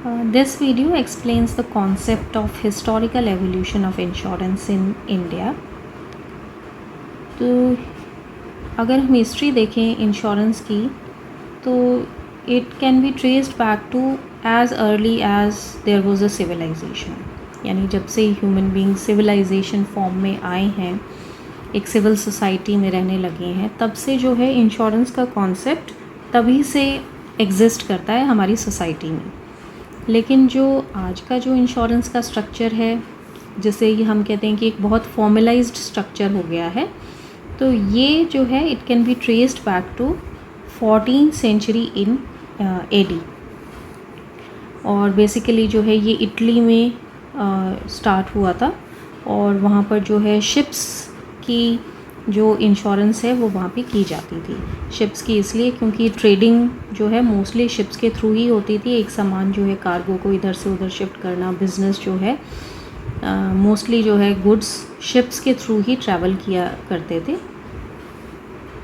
This video explains the concept of historical evolution of insurance in India. तो अगर हम history देखें insurance की तो it can be traced back to as early as there was a civilization, यानी जब से ह्यूमन बींग सिविलाइजेशन फॉर्म में आए हैं, एक सिविल सोसाइटी में रहने लगे हैं, तब से जो है इंश्योरेंस का कॉन्सेप्ट तभी से एग्जिस्ट करता है हमारी सोसाइटी में। लेकिन जो आज का जो इंश्योरेंस का स्ट्रक्चर है, जिसे हम कहते हैं कि एक बहुत फॉर्मलाइज्ड स्ट्रक्चर हो गया है, तो ये जो है it can be traced back to 14th century in AD। और बेसिकली जो है ये इटली में स्टार्ट हुआ था, और वहाँ पर जो है शिप्स की जो इंश्योरेंस है वो वहाँ पे की जाती थी। शिप्स की इसलिए क्योंकि ट्रेडिंग जो है मोस्टली शिप्स के थ्रू ही होती थी। एक सामान जो है कार्गो को इधर से उधर शिफ्ट करना, बिज़नेस जो है मोस्टली जो है गुड्स शिप्स के थ्रू ही ट्रैवल किया करते थे।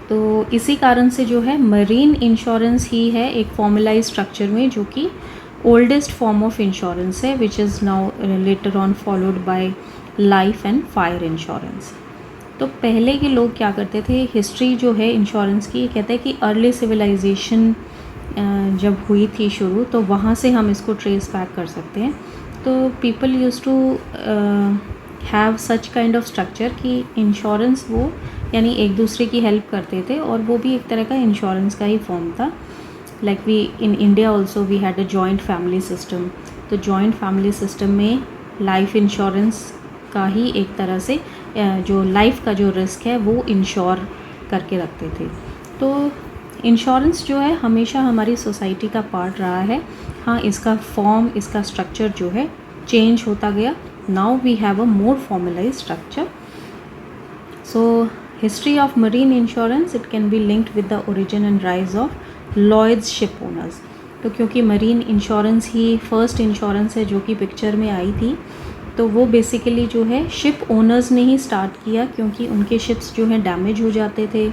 तो इसी कारण से जो है मरीन इंश्योरेंस ही है एक फॉर्मलाइज स्ट्रक्चर में, जो कि ओल्डेस्ट फॉर्म ऑफ इंश्योरेंस है, which is now later on followed by life and fire insurance. तो पहले के लोग क्या करते थे, हिस्ट्री जो है इंश्योरेंस की कहते हैं कि अर्ली सिविलाइजेशन जब हुई थी शुरू, तो वहाँ से हम इसको ट्रेस बैक कर सकते हैं। तो people use to have such kind of structure कि इंश्योरेंस वो यानी एक दूसरे की हेल्प करते थे, और वो भी एक तरह का इंश्योरेंस का ही फॉर्म था। Like we in India also we had a joint family system. तो जॉइंट फैमिली सिस्टम में लाइफ इंश्योरेंस का ही एक तरह से जो लाइफ का जो रिस्क है वो इंश्योर करके रखते थे। तो इंश्योरेंस जो है हमेशा हमारी सोसाइटी का पार्ट रहा है। हाँ, इसका फॉर्म, इसका स्ट्रक्चर जो है चेंज होता गया। Now we have a more formalized structure. So history of marine insurance it can be linked with the origin and rise of Lloyd's ship owners. तो क्योंकि मरीन इंश्योरेंस ही फर्स्ट इंश्योरेंस है जो कि पिक्चर में आई थी, तो वो बेसिकली जो है शिप ओनर्स ने ही स्टार्ट किया, क्योंकि उनके शिप्स जो हैं डैमेज हो जाते थे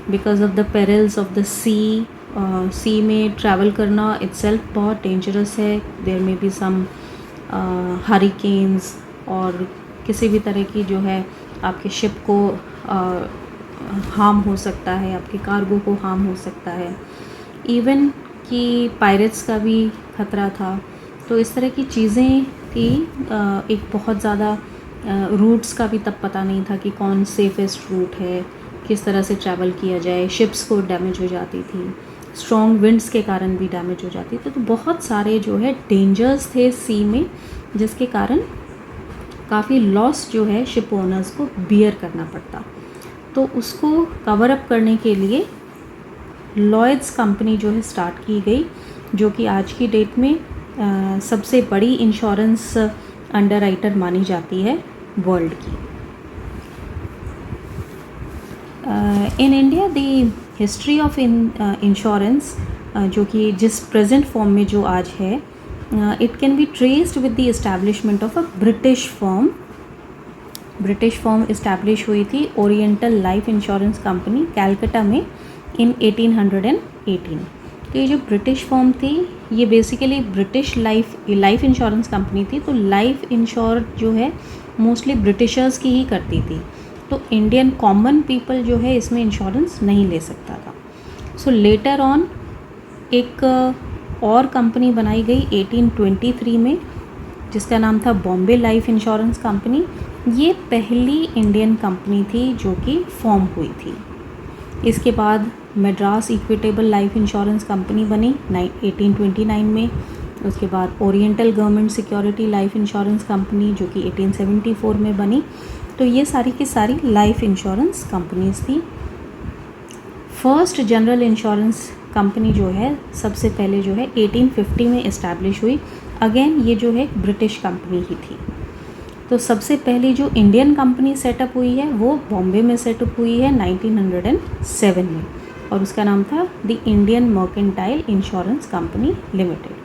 because of the perils of the sea. Sea में ट्रैवल करना इट्सेल्फ बहुत डेंजरस है। देयर में बी सम हरिकेन्स, और किसी भी तरह की जो है आपके शिप को हार्म हो सकता है, आपके कार्गो को हार्म हो सकता है। इवन कि पायरेट्स का भी खतरा था। तो इस तरह की चीज़ें थी। एक बहुत ज़्यादा रूट्स का भी तब पता नहीं था कि कौन सेफेस्ट रूट है, किस तरह से ट्रैवल किया जाए। शिप्स को डैमेज हो जाती थी, स्ट्रॉन्ग विंड्स के कारण भी डैमेज हो जाती थी। तो बहुत सारे जो है डेंजर्स थे सी में, जिसके कारण काफ़ी लॉस जो है शिप ओनर्स को बियर करना पड़ता। तो उसको कवर अप करने के लिए लॉयड्स कंपनी जो है स्टार्ट की गई, जो कि आज की डेट में सबसे बड़ी इंश्योरेंस अंडरराइटर मानी जाती है वर्ल्ड की। In India the history of insurance जो कि जिस प्रेजेंट फॉर्म में जो आज है, it can be traced with the establishment of a British firm. British firm establish हुई थी oriental life insurance company Calcutta में इन 1818। तो ये जो ब्रिटिश फर्म थी ये basically British life insurance company थी। तो लाइफ इंश्योर जो है मोस्टली ब्रिटिशर्स की ही करती थी। तो इंडियन कॉमन पीपल जो है इसमें इंश्योरेंस नहीं ले सकता था। सो लेटर ऑन एक और कंपनी बनाई गई 1823 में, जिसका नाम था बॉम्बे लाइफ इंश्योरेंस कंपनी। ये पहली इंडियन कंपनी थी जो कि फॉर्म हुई थी। इसके बाद Madras equitable life insurance company बनी 1829 में। उसके बाद oriental government security life insurance company जो कि 1874 में बनी। तो ये सारी की सारी लाइफ इंश्योरेंस कंपनीज थी। फर्स्ट जनरल इंश्योरेंस कंपनी जो है सबसे पहले जो है 1850 में इस्टेब्लिश हुई। अगेन ये जो है ब्रिटिश कंपनी ही थी। तो सबसे पहली जो इंडियन कंपनी सेटअप हुई है वो बॉम्बे में सेटअप हुई है 1907 में, और उसका नाम था the Indian mercantile insurance company limited.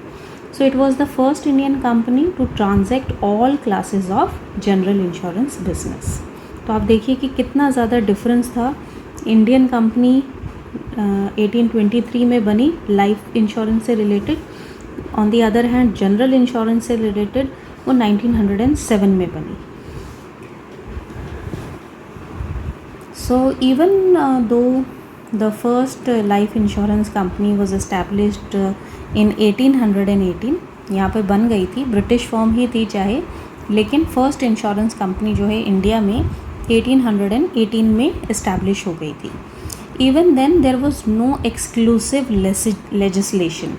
So it was the first Indian company to transact all classes of general insurance business. तो आप देखिए कि कितना ज़्यादा डिफरेंस था। इंडियन कंपनी 1823 में बनी लाइफ इंश्योरेंस से related, on the other hand general insurance से रिलेटेड वो 1907 में बनी. So even though the first life insurance company was established in 1818, यहाँ पे बन गई थी, ब्रिटिश फर्म ही थी चाहे, लेकिन फर्स्ट इंश्योरेंस कंपनी जो है इंडिया में 1818 में इस्टेब्लिश हो गई थी. Even then there was no exclusive legislation,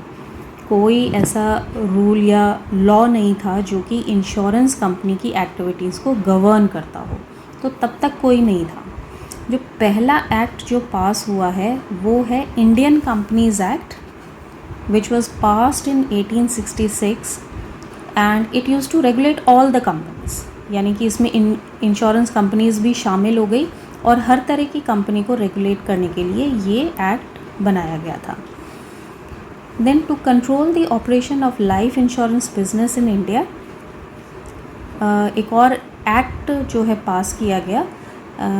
कोई ऐसा रूल या लॉ नहीं था जो कि इंश्योरेंस कंपनी की एक्टिविटीज़ को गवर्न करता हो. तो तब तक कोई नहीं था. जो पहला एक्ट जो पास हुआ है वो है Indian companies act, which was passed in 1866 and it use to regulate all the companies. यानी कि इसमें इंश्योरेंस कंपनीज भी शामिल हो गई और हर तरह की कंपनी को रेगुलेट करने के लिए ये एक्ट बनाया गया था. Then to control the operation of life insurance business in India, एक और एक्ट जो है पास किया गया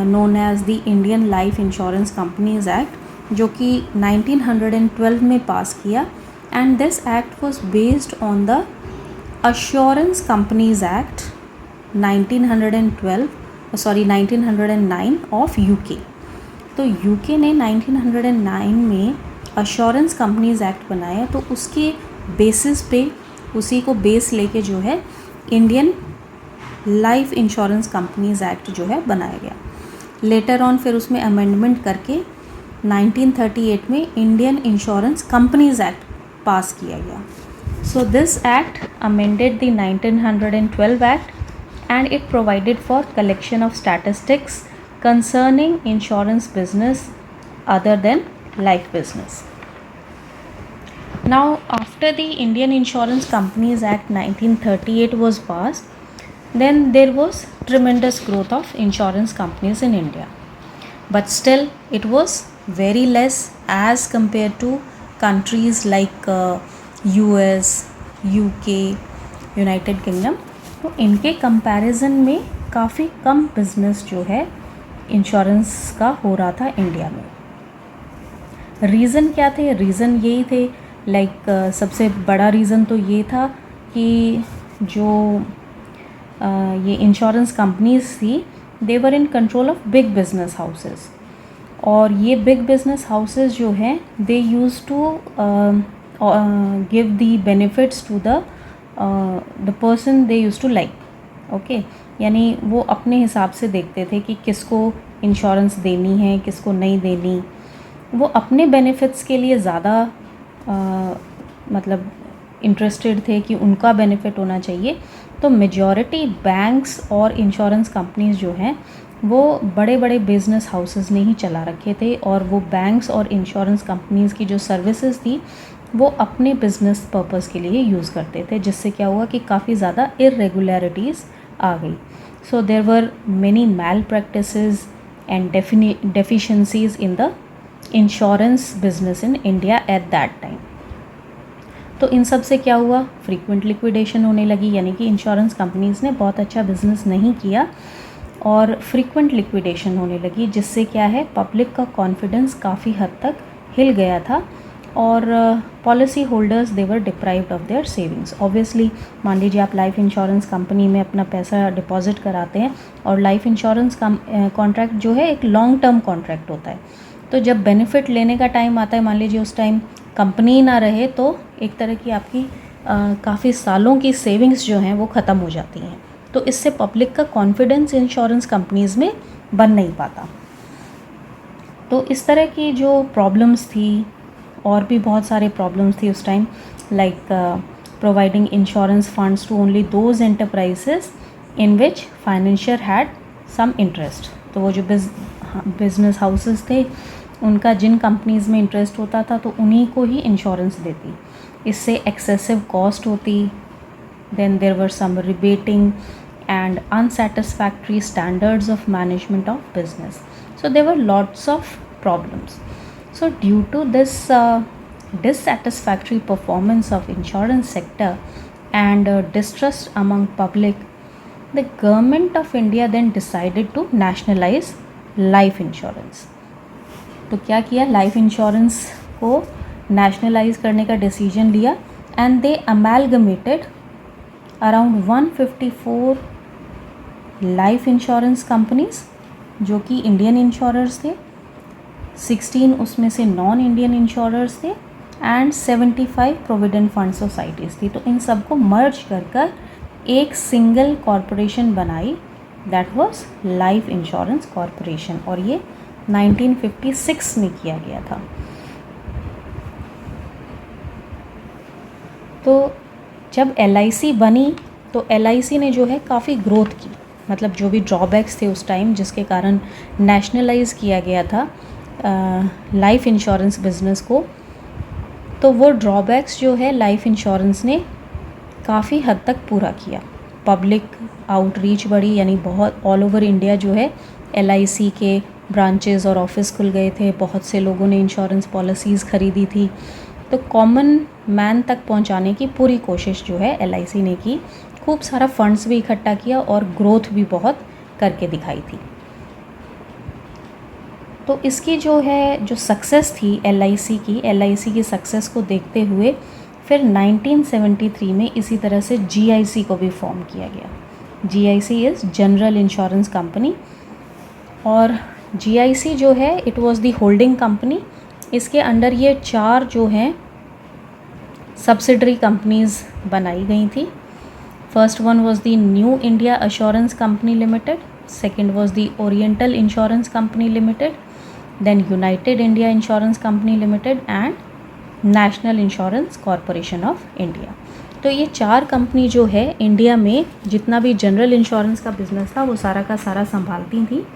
known as the Indian Life Insurance Companies Act, जो कि 1912 में पास किया. and this act was based on the Assurance Companies Act 1909 of UK. तो UK ने 1909 में Assurance Companies Act बनाया, तो उसके बेसिस पे, उसी को बेस लेके जो है Indian life insurance companies act जो है बनाया गया. लेटर ऑन फिर उसमें अमेंडमेंट करके 1938 में इंडियन इंश्योरेंस कंपनीज एक्ट पास किया गया. So this act amended the 1912 act and it provided for collection of statistics concerning insurance business other than life business. Now after the Indian insurance companies act 1938 was passed, then there was tremendous growth of insurance companies in India, but still it was very less as compared to countries like US, UK, United Kingdom. तो इनके comparison में काफ़ी कम business जो है insurance का हो रहा था इंडिया में. रीज़न क्या थे? रीज़न यही थे, सबसे बड़ा रीज़न तो ये था कि जो ये इंश्योरेंस कंपनीज थी, they were in control of big business houses, और ये बिग बिजनेस हाउसेस जो हैं they use to give the benefits to the person they use to like. Okay, यानी वो अपने हिसाब से देखते थे कि किसको इंश्योरेंस देनी है, किसको नहीं देनी. वो अपने बेनिफिट्स के लिए ज़्यादा मतलब इंटरेस्टेड थे कि उनका बेनिफिट होना चाहिए. तो मेजॉरिटी बैंक्स और इंश्योरेंस कंपनीज जो हैं वो बड़े बड़े बिजनेस हाउसेस ने ही चला रखे थे, और वो बैंक्स और इंश्योरेंस कंपनीज की जो सर्विसेज थी वो अपने बिजनेस पर्पस के लिए यूज़ करते थे, जिससे क्या हुआ कि काफ़ी ज़्यादा इरेगुलरिटीज़ आ गई. So there were many malpractices and deficiencies in the insurance business in India at that time. तो इन सब से क्या हुआ? फ्रीक्वेंट लिक्विडेशन होने लगी, यानी कि इंश्योरेंस कंपनीज़ ने बहुत अच्छा बिजनेस नहीं किया और फ्रीक्वेंट लिक्विडेशन होने लगी, जिससे क्या है पब्लिक का कॉन्फिडेंस काफ़ी हद तक हिल गया था और policy holders they were deprived of their savings. Obviously मान लीजिए आप लाइफ इंश्योरेंस कंपनी में अपना पैसा डिपॉजिट कराते हैं, और लाइफ इंश्योरेंस कॉन्ट्रैक्ट जो है एक लॉन्ग टर्म कॉन्ट्रैक्ट होता है. तो जब बेनिफिट लेने का टाइम आता है, मान लीजिए उस टाइम कंपनी ना रहे, तो एक तरह की आपकी काफ़ी सालों की सेविंग्स जो हैं वो ख़त्म हो जाती हैं. तो इससे पब्लिक का कॉन्फिडेंस इंश्योरेंस कंपनीज़ में बन नहीं पाता. तो इस तरह की जो प्रॉब्लम्स थी, और भी बहुत सारे प्रॉब्लम्स थी उस time, like providing insurance funds to only those enterprises in which financier had some interest. तो वो जो बिजनेस हाउसेस थे उनका जिन कंपनीज़ में इंटरेस्ट होता था तो उन्हीं को ही इंश्योरेंस देती. इससे एक्सेसिव कॉस्ट होती. Then there were some rebating and unsatisfactory standards of management of business. So there were lots of problems. So due to this dissatisfactory performance of insurance sector and distrust among public, the government of India then decided to nationalize life insurance. तो क्या किया? Life insurance को nationalise करने का decision लिया. and they amalgamated around 154 life insurance companies जो कि Indian insurers थे, 16 उसमें से नॉन इंडियन इंश्योरर्स थे एंड 75 प्रोविडेंट फंड सोसाइटीज़ थी। तो इन सबको मर्ज कर एक सिंगल कॉरपोरेशन बनाई, that was life insurance corporation, और ये 1956 में किया गया था। तो जब LIC बनी तो LIC ने जो है काफ़ी ग्रोथ की, मतलब जो भी ड्रॉबैक्स थे उस टाइम जिसके कारण नेशनलाइज़ किया गया था लाइफ इंश्योरेंस बिज़नेस को, तो वो ड्रॉबैक्स जो है लाइफ इंश्योरेंस ने काफ़ी हद तक पूरा किया। पब्लिक आउटरीच बढ़ी, यानी बहुत ऑल ओवर इंडिया जो है LIC के ब्रांचेस और ऑफिस खुल गए थे, बहुत से लोगों ने इंश्योरेंस पॉलिसीज़ ख़रीदी थी। तो कॉमन मैन तक पहुंचाने की पूरी कोशिश जो है LIC ने की, खूब सारा फंड्स भी इकट्ठा किया और ग्रोथ भी बहुत करके दिखाई थी। तो इसकी जो है जो सक्सेस थी LIC की सक्सेस को देखते हुए फिर 1973 में इसी तरह से GIC को भी फॉर्म किया गया। GIC is general insurance company, और GIC जो है it was the holding company. इसके अंडर ये 4 जो हैं सब्सिडरी कंपनीज़ बनाई गई थी। First one was the New India Assurance Company Limited, second was the Oriental Insurance company Limited, then United India Insurance company Limited and National Insurance Corporation of India. तो ये 4 company जो है India में जितना भी जनरल इंश्योरेंस का business था वो सारा का सारा संभालती थी,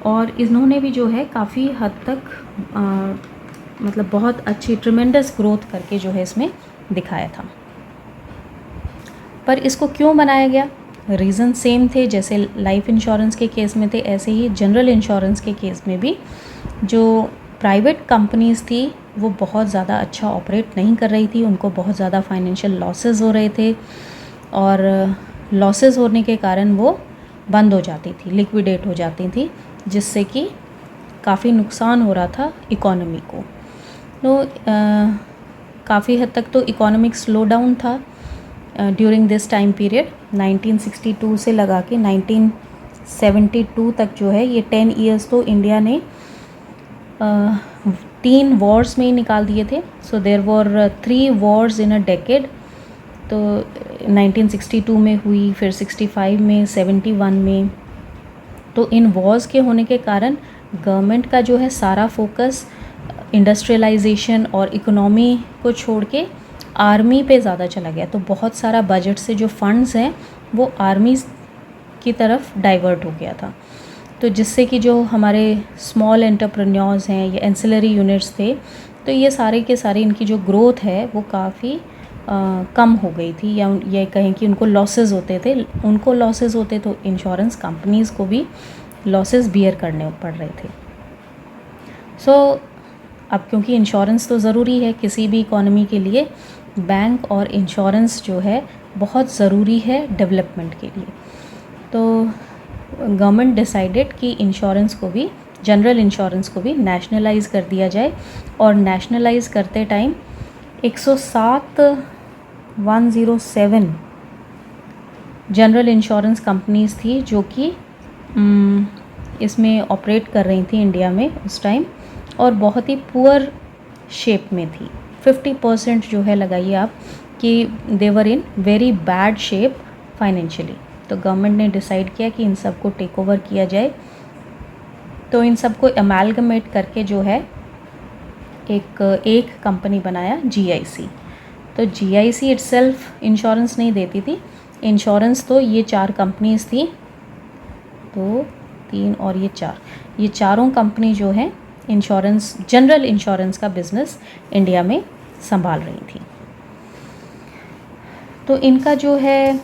और इन्होंने भी जो है काफ़ी हद तक मतलब बहुत अच्छी ट्रिमेंडस ग्रोथ करके जो है इसमें दिखाया था। पर इसको क्यों बनाया गया? रीज़न सेम थे, जैसे लाइफ इंश्योरेंस के केस में थे ऐसे ही जनरल इंश्योरेंस के केस में भी जो प्राइवेट कंपनीज़ थी वो बहुत ज़्यादा अच्छा ऑपरेट नहीं कर रही थी, उनको बहुत ज़्यादा फाइनेंशियल लॉसेस हो रहे थे, और लॉसेस होने के कारण वो बंद हो जाती थी, लिक्विडेट हो जाती थी, जिससे कि काफ़ी नुकसान हो रहा था इकोनॉमी को। तो काफ़ी हद तक तो इकोनॉमिक स्लो डाउन था ड्यूरिंग दिस टाइम पीरियड। 1962 से लगा के 1972 तक जो है ये 10 इयर्स तो इंडिया ने 3 वॉर्स में ही निकाल दिए थे। So there were 3 wars in a decade. तो 1962 में हुई, फिर 65 में, 71 में। तो इन वॉर्स के होने के कारण गवर्नमेंट का जो है सारा फोकस इंडस्ट्रियलाइजेशन और इकोनॉमी को छोड़ के आर्मी पे ज़्यादा चला गया। तो बहुत सारा बजट से जो फंड्स हैं वो आर्मी की तरफ डाइवर्ट हो गया था। तो जिससे कि जो हमारे स्मॉल एंटरप्रेन्योर्स हैं या एंसिलरी यूनिट्स थे, तो ये सारे के सारे इनकी जो ग्रोथ है वो काफ़ी कम हो गई थी, या ये कहें कि उनको लॉसेस होते थे। उनको लॉसेस होते तो इंश्योरेंस कंपनीज़ को भी लॉसेस बियर करने पड़ रहे थे। सो अब क्योंकि इंश्योरेंस तो ज़रूरी है किसी भी इकोनॉमी के लिए, बैंक और इंश्योरेंस जो है बहुत ज़रूरी है डेवलपमेंट के लिए। तो गवर्नमेंट डिसाइडेड कि इंश्योरेंस को भी, जनरल इंश्योरेंस को भी नेशनलाइज कर दिया जाए। और नेशनलाइज करते टाइम 107 जनरल इंश्योरेंस कंपनीज़ थी जो कि इसमें ऑपरेट कर रही थी इंडिया में उस टाइम, और बहुत ही पुअर शेप में थी। 50% जो है लगाइए आप कि they were in very bad shape financially. तो गवर्नमेंट ने डिसाइड किया कि इन सब को टेक ओवर किया जाए। तो इन सब को अमेलगमेट करके जो है एक कंपनी बनाया GIC। तो GIC इटसेल्फ इंश्योरेंस नहीं देती थी, इंश्योरेंस तो ये 4 कंपनीज थी, 2, 3 और ये 4, ये चारों कंपनी जो है इंश्योरेंस, जनरल इंश्योरेंस का बिज़नेस इंडिया में संभाल रही थी। तो इनका जो है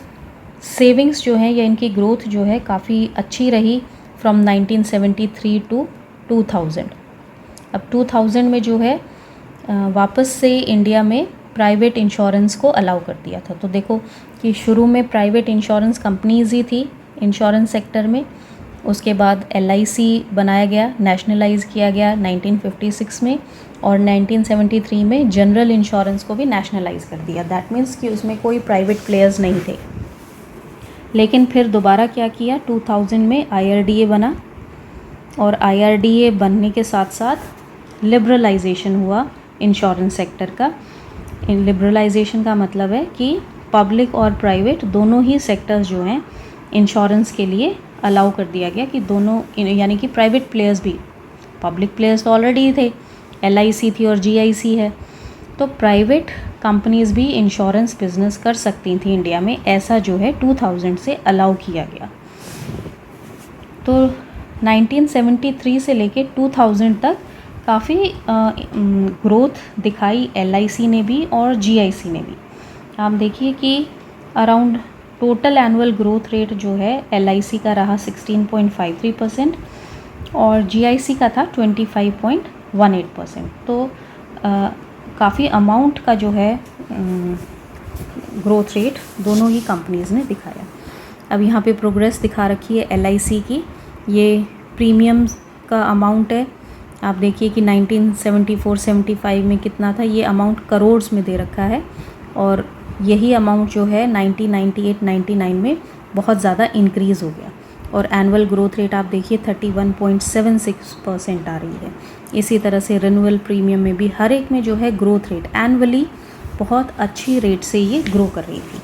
सेविंग्स जो है या इनकी ग्रोथ जो है काफ़ी अच्छी रही फ्रॉम 1973 टू 2000। अब 2000 में जो है वापस से इंडिया में प्राइवेट इंश्योरेंस को अलाउ कर दिया था। तो देखो कि शुरू में प्राइवेट इंश्योरेंस कंपनीज ही थी इंश्योरेंस सेक्टर में, उसके बाद LIC बनाया गया, नेशनलाइज किया गया 1956 में, और 1973 में जनरल इंश्योरेंस को भी नेशनलाइज कर दिया। दैट मीन्स कि उसमें कोई प्राइवेट प्लेयर्स नहीं थे। लेकिन फिर दोबारा क्या किया, 2000 में IRDA बना, और IRDA बनने के साथ साथ लिबरलाइजेशन हुआ इंश्योरेंस सेक्टर का। इन लिबरलाइजेशन का मतलब है कि पब्लिक और प्राइवेट दोनों ही सेक्टर्स जो हैं इंश्योरेंस के लिए अलाउ कर दिया गया कि दोनों, यानी कि प्राइवेट प्लेयर्स भी, पब्लिक प्लेयर्स तो ऑलरेडी थे, LIC थी और GIC है, तो प्राइवेट कंपनीज़ भी इंश्योरेंस बिजनेस कर सकती थी इंडिया में, ऐसा जो है 2000 से अलाउ किया गया। तो 1973 से लेके 2000 तक काफ़ी ग्रोथ दिखाई LIC ने भी और GIC ने भी। आप देखिए कि around total annual growth rate जो है LIC का रहा 16.53% और GIC का था 25.18%। तो काफ़ी अमाउंट का जो है ग्रोथ रेट दोनों ही कंपनीज़ ने दिखाया। अब यहाँ पे प्रोग्रेस दिखा रखी है LIC की, ये प्रीमियम्स का अमाउंट है। आप देखिए कि 1974-75 में कितना था, ये अमाउंट करोड़्स में दे रखा है, और यही अमाउंट जो है 1998-99 में बहुत ज़्यादा इंक्रीज़ हो गया, और एनुअल ग्रोथ रेट आप देखिए 31.76% आ रही है। इसी तरह से रिन्यूअल प्रीमियम में भी हर एक में जो है ग्रोथ रेट एनुअली बहुत अच्छी रेट से ये ग्रो कर रही थी।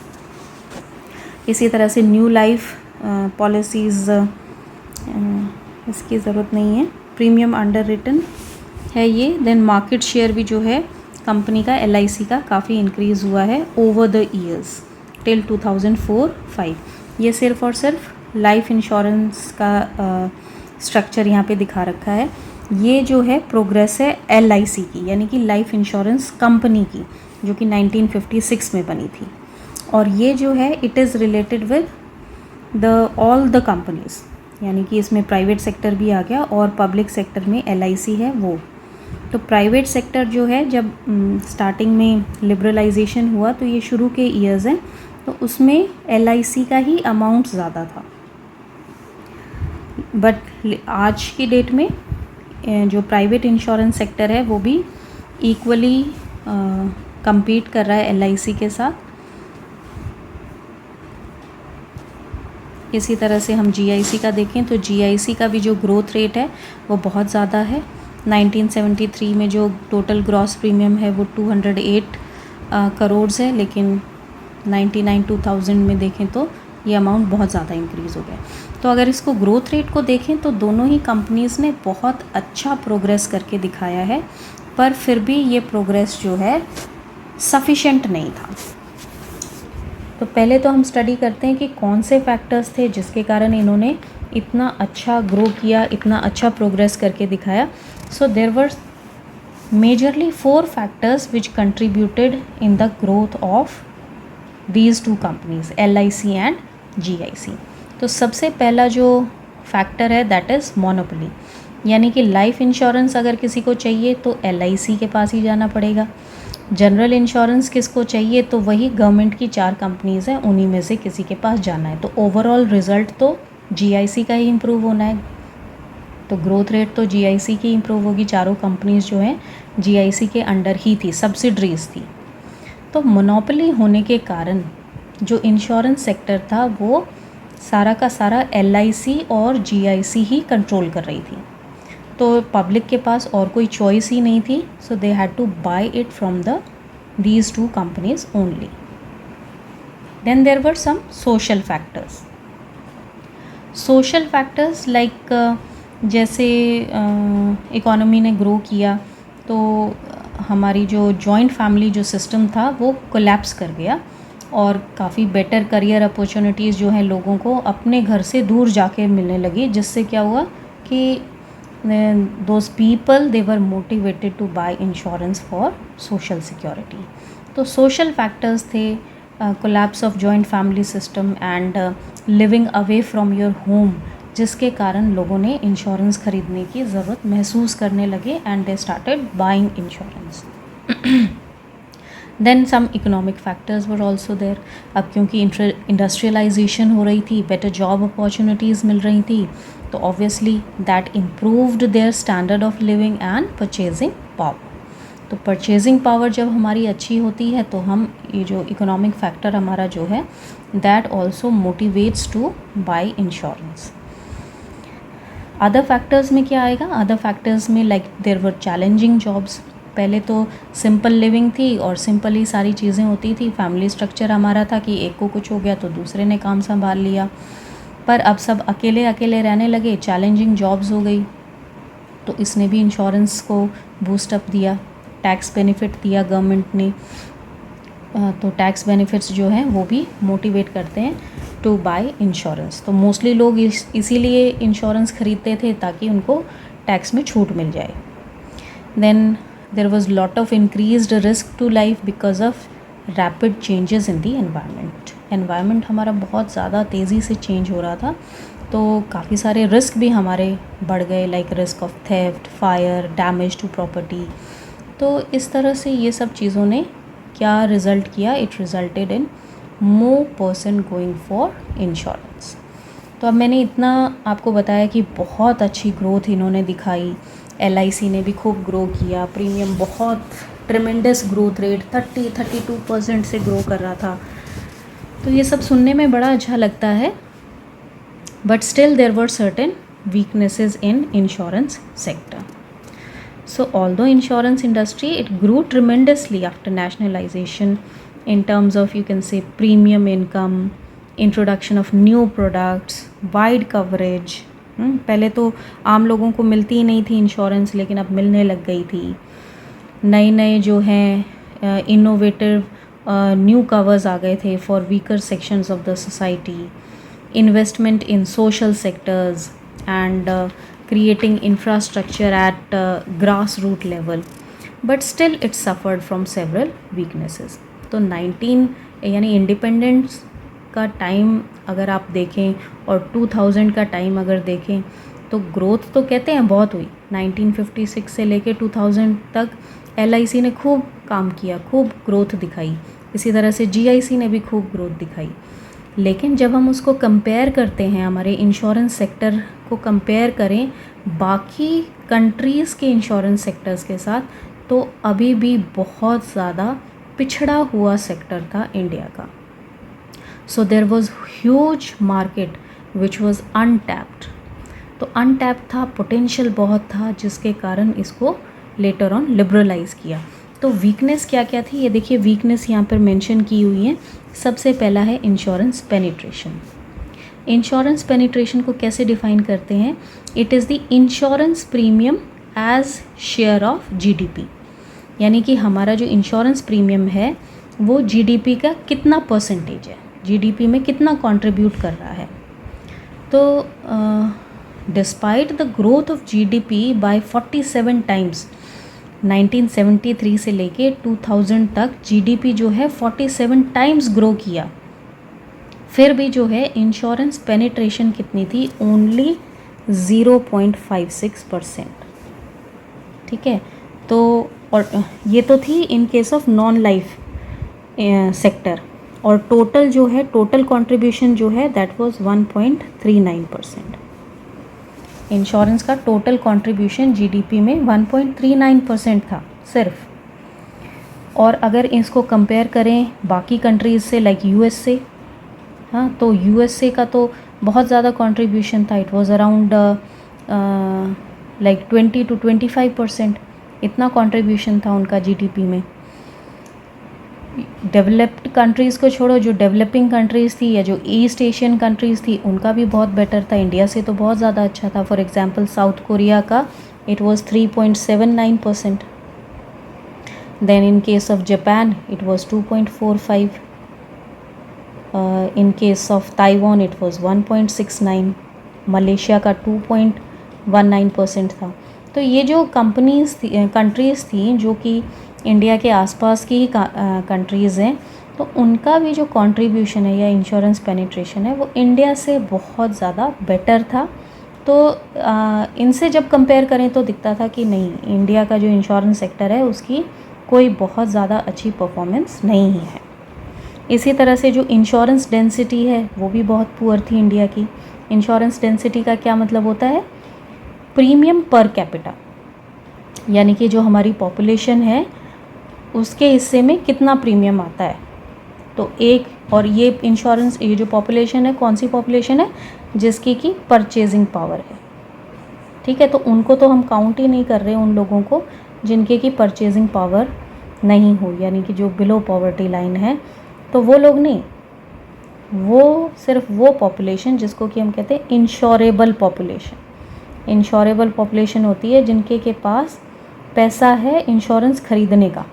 इसी तरह से न्यू लाइफ पॉलिसीज़, इसकी ज़रूरत नहीं है, प्रीमियम अंडर रिटन है ये। देन मार्केट शेयर भी जो है कंपनी का LIC का काफ़ी इंक्रीज़ हुआ है ओवर द ईयर्स टिल 2004-05। ये सिर्फ और सिर्फ लाइफ इंश्योरेंस का स्ट्रक्चर यहाँ पे दिखा रखा है। ये जो है प्रोग्रेस है LIC की, यानी कि लाइफ इंश्योरेंस कंपनी की, जो कि 1956 में बनी थी। और ये जो है it is related with all the companies, यानी कि इसमें प्राइवेट सेक्टर भी आ गया और पब्लिक सेक्टर में LIC है वो। तो प्राइवेट सेक्टर जो है जब स्टार्टिंग में लिबरलाइजेशन हुआ तो ये शुरू के ईयर्स हैं, तो उसमें LIC का ही अमाउंट ज़्यादा था। बट आज की डेट में जो प्राइवेट इंश्योरेंस सेक्टर है वो भी इक्वली compete कर रहा है LIC के साथ। इसी तरह से हम GIC का देखें तो GIC का भी जो ग्रोथ रेट है वो बहुत ज़्यादा है। 1973 में जो टोटल ग्रॉस प्रीमियम है वो 208 करोड़ है, लेकिन 99-2000 में देखें तो ये अमाउंट बहुत ज़्यादा इंक्रीज़ हो गया। तो अगर इसको ग्रोथ रेट को देखें तो दोनों ही कंपनीज़ ने बहुत अच्छा प्रोग्रेस करके दिखाया है, पर फिर भी ये प्रोग्रेस जो है सफिशेंट नहीं था। तो पहले तो हम स्टडी करते हैं कि कौन से फैक्टर्स थे जिसके कारण इन्होंने इतना अच्छा ग्रो किया, इतना अच्छा प्रोग्रेस करके दिखाया। So there were majorly 4 factors which contributed in the growth of these 2 companies LIC and GIC। तो सबसे पहला जो फैक्टर है दैट इज़ मोनोपोली, यानी कि लाइफ इंश्योरेंस अगर किसी को चाहिए तो LIC के पास ही जाना पड़ेगा। जनरल इंश्योरेंस किसको चाहिए तो वही गवर्नमेंट की 4 कंपनीज़ हैं, उन्हीं में से किसी के पास जाना है। तो ओवरऑल रिज़ल्ट तो GIC का ही इम्प्रूव होना है, तो ग्रोथ रेट तो GIC की इम्प्रूव होगी। चारों कंपनीज़ जो हैं GIC के अंडर ही थी, सब्सिडरीज थी। तो मोनोपोली होने के कारण जो इंश्योरेंस सेक्टर था वो सारा का सारा LIC और GIC ही कंट्रोल कर रही थी। तो पब्लिक के पास और कोई चॉइस ही नहीं थी, so they had to buy it from these 2 companies only. Then there were some social factors. Social factors like जैसे इकोनॉमी ने ग्रो किया तो हमारी जो जॉइंट फैमिली जो सिस्टम था वो कोलैप्स कर गया, और काफ़ी बेटर करियर अपॉर्चुनिटीज़ जो हैं लोगों को अपने घर से दूर जाके मिलने लगी, जिससे क्या हुआ कि those people they were motivated to buy insurance for social security। तो social factors थे collapse of joint family system and living away from your home, जिसके कारण लोगों ने इंश्योरेंस ख़रीदने की ज़रूरत महसूस करने लगे and they started buying insurance। Then some economic factors were also there. अब क्योंकि इंडस्ट्रियलाइजेशन हो रही थी, बेटर जॉब अपॉर्चुनिटीज़ मिल रही थी, तो obviously that improved their standard of living and purchasing power. तो परचेजिंग पावर जब हमारी अच्छी होती है तो हम ये जो इकोनॉमिक फैक्टर हमारा जो है that also motivates to buy insurance. Other factors में क्या आएगा? अदर फैक्टर्स में like there were challenging jobs. पहले तो सिंपल लिविंग थी और सिंपल ही सारी चीज़ें होती थी। फैमिली स्ट्रक्चर हमारा था कि एक को कुछ हो गया तो दूसरे ने काम संभाल लिया, पर अब सब अकेले अकेले रहने लगे, चैलेंजिंग जॉब्स हो गई, तो इसने भी इंश्योरेंस को बूस्टअप दिया, टैक्स बेनिफिट दिया गवर्नमेंट ने। तो टैक्स बेनिफिट्स जो हैं वो भी मोटिवेट करते हैं टू बाय इंश्योरेंस। तो मोस्टली लोग इसीलिए इंश्योरेंस ख़रीदते थे ताकि उनको टैक्स में छूट मिल जाए। Then there was lot of increased risk to life because of rapid changes in the environment. Environment हमारा बहुत ज़्यादा तेज़ी से चेंज हो रहा था, तो काफ़ी सारे रिस्क भी हमारे बढ़ गए, like risk of theft, fire, damage to property. तो इस तरह से ये सब चीज़ों ने क्या रिज़ल्ट किया? It resulted in more person going for insurance. तो अब मैंने इतना आपको बताया कि बहुत अच्छी ग्रोथ इन्होंने दिखाई, LIC ने भी खूब ग्रो किया, प्रीमियम बहुत ट्रेमेंडस ग्रोथ रेट 32% से ग्रो कर रहा था। तो ये सब सुनने में बड़ा अच्छा लगता है, but still there were certain weaknesses in insurance sector. So although insurance industry it grew tremendously after nationalization in terms of, you can say, premium income, introduction of new products, wide coverage. पहले तो आम लोगों को मिलती ही नहीं थी insurance, लेकिन अब मिलने लग गई थी। नए नए जो हैं इनोवेटिव न्यू कवर्स आ गए थे for weaker sections of the society, investment in social sectors and creating infrastructure at grassroots level, but still it suffered from several weaknesses. तो 19 यानी इंडिपेंडेंस का टाइम अगर आप देखें और 2000 का टाइम अगर देखें तो ग्रोथ तो कहते हैं बहुत हुई। 1956 से लेके 2000 तक LIC ने खूब काम किया, खूब ग्रोथ दिखाई, इसी तरह से GIC ने भी खूब ग्रोथ दिखाई। लेकिन जब हम उसको कंपेयर करते हैं, हमारे इंश्योरेंस सेक्टर को कंपेयर करें बाकी कंट्रीज़ के इंश्योरेंस सेक्टर्स के साथ, तो अभी भी बहुत ज़्यादा पिछड़ा हुआ सेक्टर था इंडिया का। So there was huge market which was untapped. तो अनटैप्ड था, पोटेंशियल बहुत था, जिसके कारण इसको लेटर ऑन लिबरलाइज किया। तो वीकनेस क्या क्या थी ये देखिए, वीकनेस यहाँ पर मेंशन की हुई है। सबसे पहला है इंश्योरेंस पेनिट्रेशन। इंश्योरेंस पेनिट्रेशन को कैसे डिफाइन करते हैं? It is the insurance premium as share of GDP, यानी कि हमारा जो इंश्योरेंस प्रीमियम है वो GDP का कितना परसेंटेज है, GDP में कितना कंट्रीब्यूट कर रहा है। तो despite the growth of GDP by 47 times, 1973 से लेके 2000 तक GDP जो है 47 टाइम्स ग्रो किया, फिर भी जो है इंश्योरेंस पेनिट्रेशन कितनी थी? ओनली 0.56%। ठीक है, तो और ये तो थी इन case of non life sector, और टोटल जो है, टोटल कंट्रीब्यूशन जो है दैट वाज 1.39%। इंश्योरेंस का टोटल कंट्रीब्यूशन GDP में 1.39% था सिर्फ। और अगर इसको कंपेयर करें बाकी कंट्रीज़ से, लाइक USA, हाँ, तो USA का तो बहुत ज़्यादा कंट्रीब्यूशन था। It was around like 20 to 25%, इतना कंट्रीब्यूशन था उनका GDP में। डेवलप्ड कंट्रीज़ को छोड़ो, जो डेवलपिंग कंट्रीज़ थी या जो ईस्ट एशियन कंट्रीज़ थी उनका भी बहुत बेटर था, इंडिया से तो बहुत ज़्यादा अच्छा था। फॉर एग्जांपल साउथ कोरिया का it was 3.79%, then in case of Japan it was 2.45, in case of Taiwan it was 1.69, Malaysia का 2.19% था। तो ये जो कंट्रीज़ थी जो कि इंडिया के आसपास की ही कंट्रीज़ हैं, तो उनका भी जो कंट्रीब्यूशन है या इंश्योरेंस पेनिट्रेशन है वो इंडिया से बहुत ज़्यादा बेटर था। तो इनसे जब कंपेयर करें तो दिखता था कि नहीं, इंडिया का जो इंश्योरेंस सेक्टर है उसकी कोई बहुत ज़्यादा अच्छी परफॉर्मेंस नहीं है। इसी तरह से जो इंश्योरेंस डेंसिटी है वो भी बहुत पुअर थी इंडिया की। इंश्योरेंस डेंसिटी का क्या मतलब होता है? प्रीमियम पर कैपिटा, यानी कि जो हमारी पॉपुलेशन है उसके हिस्से में कितना प्रीमियम आता है। तो एक, और ये इंश्योरेंस, ये जो पॉपुलेशन है कौन सी पॉपुलेशन है? जिसकी की परचेजिंग पावर है, ठीक है। तो उनको तो हम काउंट ही नहीं कर रहे, उन लोगों को जिनके की परचेजिंग पावर नहीं हो, यानी कि जो बिलो पॉवर्टी लाइन है, तो वो लोग नहीं, वो सिर्फ वो पॉपुलेशन जिसको कि हम कहते हैं इंश्योरेबल पॉपुलेशन। इंश्योरेबल पॉपुलेशन होती है जिनके के पास पैसा है इंश्योरेंस खरीदने का।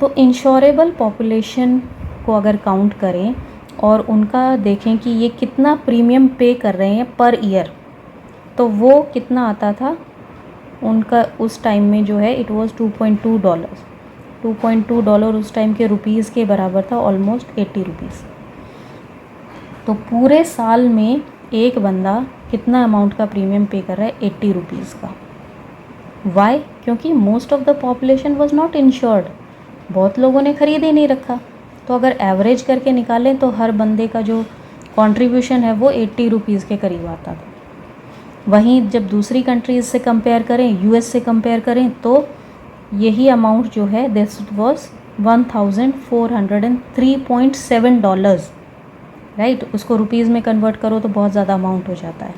तो इंश्योरेबल पॉपुलेशन को अगर काउंट करें और उनका देखें कि ये कितना प्रीमियम पे कर रहे हैं पर ईयर, तो वो कितना आता था उनका उस टाइम में जो है, इट वाज $2.2। $2.2 उस टाइम के रुपीज़ के बराबर था, ऑलमोस्ट 80 रुपीज़। तो पूरे साल में एक बंदा कितना अमाउंट का प्रीमियम पे कर रहा है? 80 रुपीज़ का। वाई? क्योंकि most of the population was not insured, बहुत लोगों ने ख़रीद ही नहीं रखा। तो अगर एवरेज करके निकालें तो हर बंदे का जो कंट्रीब्यूशन है वो 80 रुपीज़ के करीब आता था। वहीं जब दूसरी कंट्रीज़ से कंपेयर करें, यूएस से कंपेयर करें, तो यही अमाउंट जो है दिस वाज $1,403.7, राइट। उसको रुपीज़ में कन्वर्ट करो तो बहुत ज़्यादा अमाउंट हो जाता है।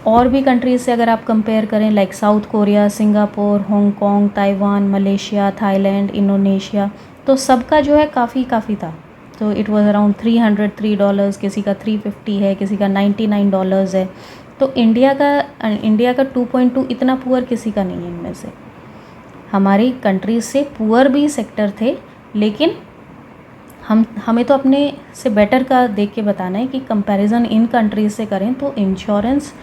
और भी कंट्रीज़ से अगर आप कंपेयर करें, like south Korea, Singapore, Hong Kong, Taiwan, Malaysia, Thailand, Indonesia, तो सबका जो है काफ़ी था। तो इट वाज अराउंड $303, किसी का 350 है, किसी का $99 है। तो इंडिया का 2.2 इतना पुअर किसी का नहीं है। इनमें से हमारी कंट्रीज से पुअर भी सेक्टर थे, लेकिन हमें तो अपने से बेटर का देख के बताना है कि कंपैरिजन इन कंट्रीज से करें तो इंश्योरेंस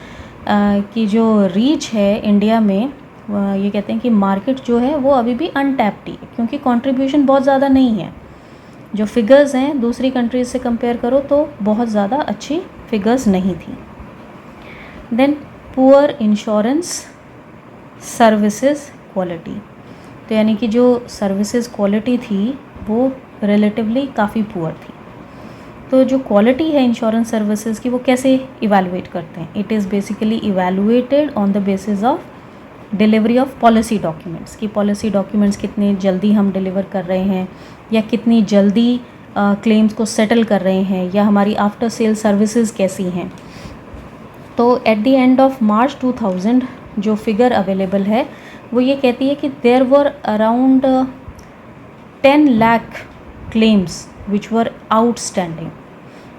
की जो रीच है इंडिया में, ये कहते हैं कि मार्केट जो है वो अभी भी अनटैप्ड है, क्योंकि कंट्रीब्यूशन बहुत ज़्यादा नहीं है। जो फिगर्स हैं दूसरी कंट्रीज से कंपेयर करो तो बहुत ज़्यादा अच्छी फिगर्स नहीं थी। Then poor insurance services quality, तो यानी कि जो सर्विसेज क्वालिटी थी वो रिलेटिवली काफ़ी पुअर थी। तो जो क्वालिटी है इंश्योरेंस सर्विसेज की वो कैसे इवैल्यूएट करते हैं? It is basically evaluated on the basis of delivery of policy documents, कि पॉलिसी डॉक्यूमेंट्स कितनी जल्दी हम डिलीवर कर रहे हैं, या कितनी जल्दी क्लेम्स को सेटल कर रहे हैं, या हमारी आफ्टर सेल सर्विसेज कैसी हैं। तो at the end of March 2000 जो फिगर अवेलेबल है वो ये कहती है कि there were around 10 lakh claims which were outstanding,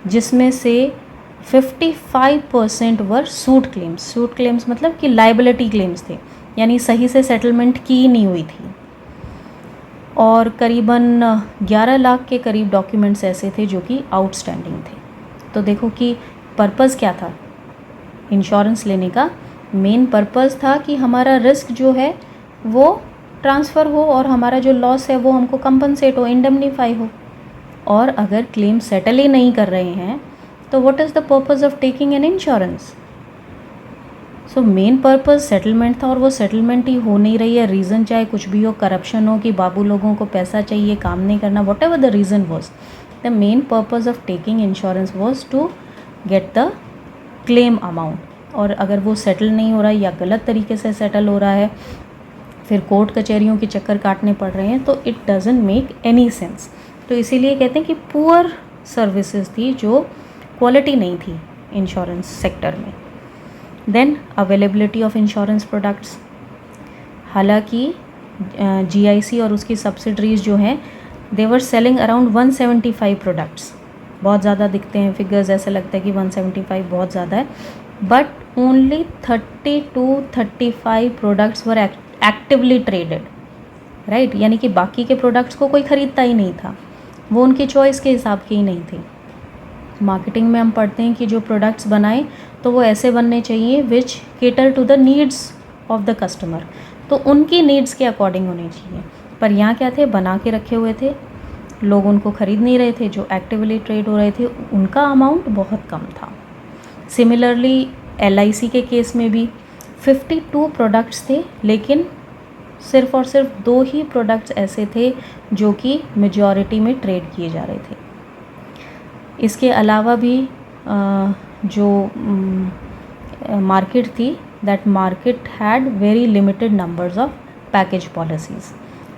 जिसमें से 55% were suit claims. Suit claims मतलब कि लाइबिलिटी क्लेम्स थे, यानी सही से सेटलमेंट की नहीं हुई थी। और करीबन 11 लाख के करीब डॉक्यूमेंट्स ऐसे थे जो कि आउटस्टैंडिंग थे। तो देखो कि पर्पज़ क्या था इंश्योरेंस लेने का? मेन पर्पज़ था कि हमारा रिस्क जो है वो ट्रांसफ़र हो और हमारा जो लॉस है वो हमको कंपनसेट हो, इंडemnify हो। और अगर क्लेम सेटल ही नहीं कर रहे हैं तो what is the purpose of taking an insurance? So main purpose settlement था, और वो सेटलमेंट ही हो नहीं रही है। रीज़न चाहे कुछ भी हो, करप्शन हो, कि बाबू लोगों को पैसा चाहिए, काम नहीं करना, whatever the reason was, the main purpose of taking insurance was to get the claim amount. और अगर वो सेटल नहीं हो रहा है या गलत तरीके से सेटल हो रहा है, फिर कोर्ट कचहरियों के चक्कर काटने पड़ रहे हैं, तो it doesn't make any sense. तो इसीलिए कहते हैं कि पुअर सर्विसेज थी, जो क्वालिटी नहीं थी इंश्योरेंस सेक्टर में। Then availability of insurance products, हालांकि जीआईसी और उसकी सब्सिडरीज जो हैं they were selling around 175 products. बहुत ज़्यादा दिखते हैं फिगर्स, ऐसा लगता है कि 175 बहुत ज़्यादा है, but only 30 to 35 products were actively traded, right. यानी कि बाकी के प्रोडक्ट्स को कोई ख़रीदता ही नहीं था, वो उनकी चॉइस के हिसाब की ही नहीं थे। मार्केटिंग में हम पढ़ते हैं कि जो प्रोडक्ट्स बनाए तो वो ऐसे बनने चाहिए which cater to the needs of the customer, तो उनकी नीड्स के अकॉर्डिंग होने चाहिए। पर यहाँ क्या थे, बना के रखे हुए थे, लोग उनको ख़रीद नहीं रहे थे। जो एक्टिवली ट्रेड हो रहे थे उनका अमाउंट बहुत कम था। सिमिलरली LIC के केस में भी 52 प्रोडक्ट्स थे, लेकिन सिर्फ़ और सिर्फ 2 ही प्रोडक्ट्स ऐसे थे जो कि मेजॉरिटी में ट्रेड किए जा रहे थे। इसके अलावा भी जो मार्केट थी, that market had very limited numbers of package policies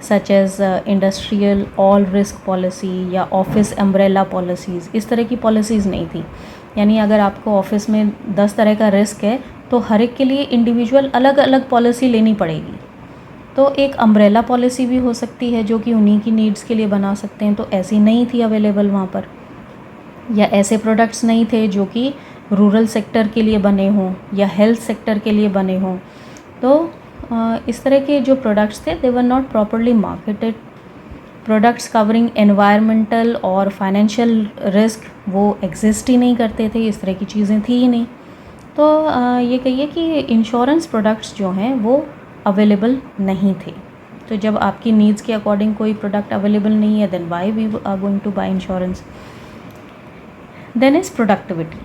such as industrial all risk policy या ऑफिस अम्ब्रेला पॉलिसीज़। इस तरह की पॉलिसीज़ नहीं थी। यानी अगर आपको ऑफिस में 10 तरह का रिस्क है तो हर एक के लिए इंडिविजुअल अलग अलग पॉलिसी लेनी पड़ेगी। तो एक अम्ब्रेला पॉलिसी भी हो सकती है जो कि उन्हीं की नीड्स के लिए बना सकते हैं, तो ऐसी नहीं थी अवेलेबल वहाँ पर। या ऐसे प्रोडक्ट्स नहीं थे जो कि रूरल सेक्टर के लिए बने हों या हेल्थ सेक्टर के लिए बने हों। तो इस तरह के जो प्रोडक्ट्स थे they were not properly marketed. Products covering environmental और फाइनेंशियल रिस्क वो एग्जिस्ट ही नहीं करते थे, इस तरह की चीज़ें थी ही नहीं। तो ये कहिए कि इंश्योरेंस प्रोडक्ट्स जो हैं वो अवेलेबल नहीं थे। तो जब आपकी नीड्स के अकॉर्डिंग कोई प्रोडक्ट अवेलेबल नहीं है, then why we are going to buy insurance. Then is productivity.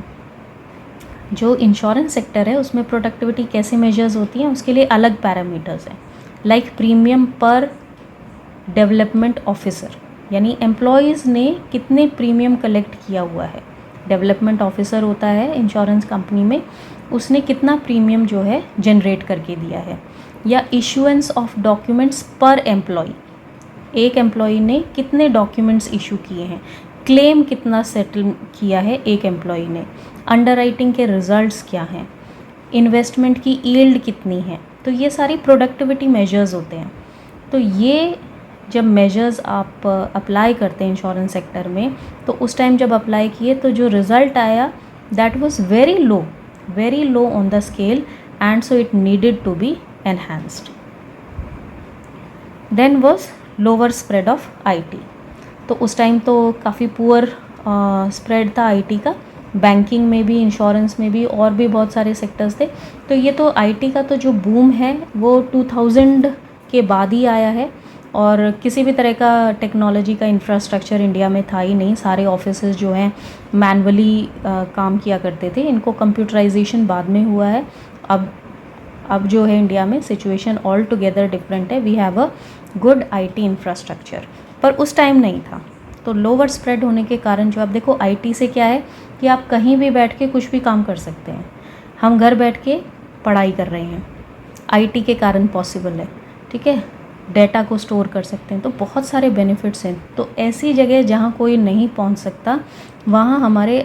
जो इंश्योरेंस सेक्टर है उसमें प्रोडक्टिविटी कैसे मेजर्स होती हैं, उसके लिए अलग पैरामीटर्स हैं। लाइक प्रीमियम पर डेवलपमेंट ऑफिसर, यानी एम्प्लॉयज़ ने कितने प्रीमियम कलेक्ट किया हुआ है। डेवलपमेंट ऑफिसर होता है इंश्योरेंस कंपनी में, उसने कितना प्रीमियम जो है जनरेट करके दिया है। या इशुएंस ऑफ डॉक्यूमेंट्स पर एम्प्लॉय, एक एम्प्लॉय ने कितने डॉक्यूमेंट्स इशू किए हैं, क्लेम कितना सेटल किया है एक एम्प्लॉय ने, अंडरराइटिंग के रिजल्ट्स क्या हैं, इन्वेस्टमेंट की यील्ड कितनी है। तो ये सारी प्रोडक्टिविटी मेजर्स होते हैं। तो ये जब मेजर्स आप अप्लाई करते हैं इंश्योरेंस सेक्टर में, तो उस टाइम जब अप्लाई किए तो जो रिज़ल्ट आया that was very low on the scale, and so it needed to be enhanced. Then was lower spread of IT. तो उस टाइम तो काफ़ी पुअर स्प्रेड था आईटी का, बैंकिंग में भी, इंश्योरेंस में भी, और भी बहुत सारे सेक्टर्स थे। तो ये तो आईटी का तो जो बूम है वो 2000 के बाद ही आया है, और किसी भी तरह का टेक्नोलॉजी का इंफ्रास्ट्रक्चर इंडिया में था ही नहीं। सारे ऑफिसेज जो हैं मैनुअली काम किया करते थे, इनको कंप्यूटराइजेशन बाद में हुआ है। अब जो है इंडिया में सिचुएशन ऑल टुगेदर डिफरेंट है। We have a good IT infrastructure, पर उस टाइम नहीं था। तो लोअर स्प्रेड होने के कारण जो आप देखो, आईटी से क्या है कि आप कहीं भी बैठ के कुछ भी काम कर सकते हैं। हम घर बैठ के पढ़ाई कर रहे हैं, आईटी के कारण पॉसिबल है, ठीक है। डेटा को स्टोर कर सकते हैं, तो बहुत सारे बेनिफिट्स हैं। तो ऐसी जगह जहाँ कोई नहीं पहुँच सकता, वहाँ हमारे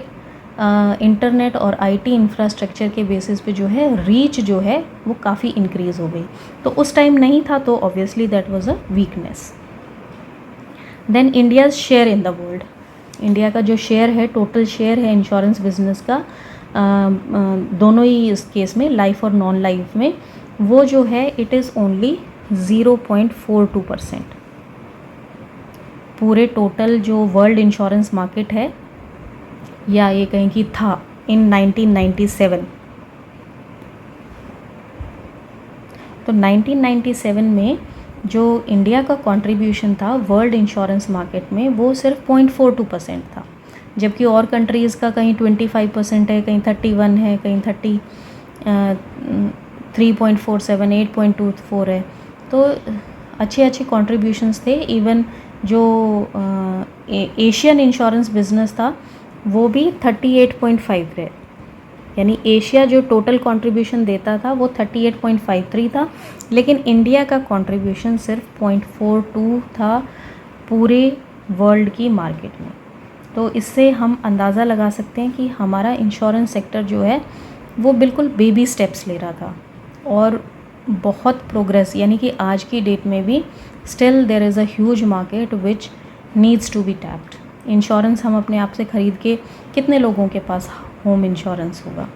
इंटरनेट और आईटी इंफ्रास्ट्रक्चर के बेसिस पे जो है रीच जो है वो काफ़ी इंक्रीज़ हो गई। तो उस टाइम नहीं था, तो obviously that was a weakness. Then India's share in the world. India का जो शेयर है, टोटल शेयर है इंश्योरेंस बिजनेस का, दोनों ही इस केस में, लाइफ और नॉन लाइफ में, वो जो है इट इज़ ओनली 0.42%। पूरे टोटल जो वर्ल्ड इंश्योरेंस मार्केट है, या ये कहें कि था इन 1997, तो 1997 में जो इंडिया का कंट्रीब्यूशन था वर्ल्ड इंश्योरेंस मार्केट में, वो सिर्फ 0.42% था। जबकि और कंट्रीज़ का कहीं 25% है, कहीं 31 है, कहीं 3.47, 8.24 है। तो अच्छे कंट्रीब्यूशंस थे। इवन जो एशियन इंश्योरेंस बिजनेस था वो भी 38.5 है। यानी एशिया जो टोटल कंट्रीब्यूशन देता था वो 38.53 था, लेकिन इंडिया का कंट्रीब्यूशन सिर्फ 0.42 था पूरे वर्ल्ड की मार्केट में। तो इससे हम अंदाज़ा लगा सकते हैं कि हमारा इंश्योरेंस सेक्टर जो है वो बिल्कुल बेबी स्टेप्स ले रहा था, और बहुत प्रोग्रेस, यानी कि आज की डेट में भी still there is a huge market which needs to be tapped. Insurance हम अपने आप से ख़रीद के, कितने लोगों के पास होम इंश्योरेंस होगा?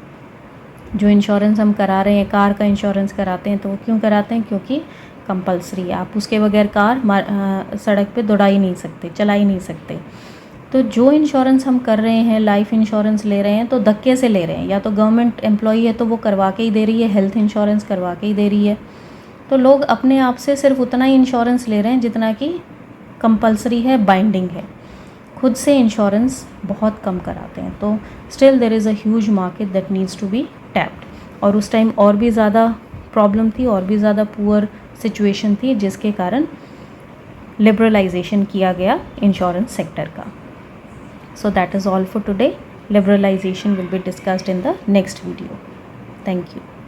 जो इंश्योरेंस हम करा रहे हैं, कार का इंश्योरेंस कराते हैं, तो वो क्यों कराते हैं? क्योंकि कंपलसरी है, आप उसके बगैर कार सड़क पे दौड़ा ही नहीं सकते, चला ही नहीं सकते। तो जो इंश्योरेंस हम कर रहे हैं, लाइफ इंश्योरेंस ले रहे हैं, तो धक्के से ले रहे हैं। या तो गवर्नमेंट एम्प्लॉई है तो वो करवा के ही दे रही है, हेल्थ इंश्योरेंस करवा के ही दे रही है। तो लोग अपने आप से सिर्फ उतना ही इंश्योरेंस ले रहे हैं जितना कि कंपलसरी है, बाइंडिंग है। खुद से इंश्योरेंस बहुत कम कराते हैं। तो still there is a huge market that needs to be tapped. और उस टाइम और भी ज़्यादा प्रॉब्लम थी और भी ज़्यादा पुअर सिचुएशन थी, जिसके कारण लिबरलाइजेशन किया गया इंश्योरेंस सेक्टर का. So that is all for today. Liberalization will be discussed in the next video. Thank you.